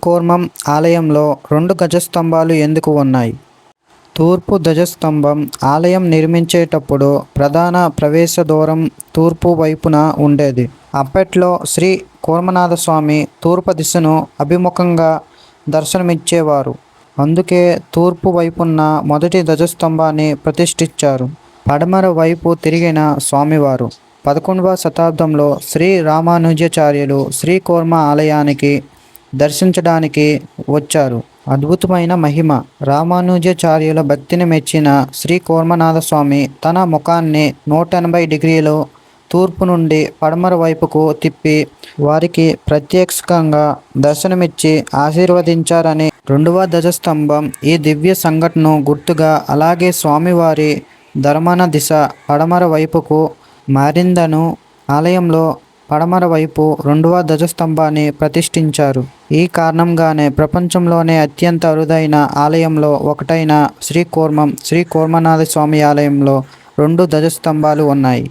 కూర్మం ఆలయంలో 2 గజస్తంభాలు ఎందుకు ఉన్నాయి? తూర్పు ధ్వజస్తంభం ఆలయం నిర్మించేటప్పుడు ప్రధాన ప్రవేశ ద్వారం తూర్పు వైపున ఉండేది. అప్పట్లో శ్రీ కూర్మనాథస్వామి తూర్పు దిశను అభిముఖంగా దర్శనమిచ్చేవారు. అందుకే తూర్పు వైపున్న మొదటి ధ్వజస్తంభాన్ని ప్రతిష్ఠించారు. పడమర వైపు తిరిగిన స్వామివారు 11వ శతాబ్దంలో శ్రీ రామానుజాచార్యులు శ్రీకూర్మ ఆలయానికి దర్శించడానికి వచ్చారు. అద్భుతమైన మహిమ. రామానుజాచార్యుల భక్తిని మెచ్చిన శ్రీ కూర్మనాథస్వామి తన ముఖాన్ని 180 డిగ్రీలు తూర్పు నుండి పడమర వైపుకు తిప్పి వారికి ప్రత్యక్షంగా దర్శనమిచ్చి ఆశీర్వదించారని 2వ ధ్వజస్తంభం ఈ దివ్య సంఘటనను గుర్తుగా, అలాగే స్వామివారి ధర్మణ దిశ పడమర వైపుకు మారిందను ఆలయంలో పడమర వైపు 2వ ధ్వజస్తంభాన్ని ప్రతిష్ఠించారు. ఈ కారణంగానే ప్రపంచంలోనే అత్యంత అరుదైన ఆలయంలో ఒకటైన శ్రీ కూర్మనాథ స్వామి ఆలయంలో 2 ధ్వజస్తంభాలు ఉన్నాయి.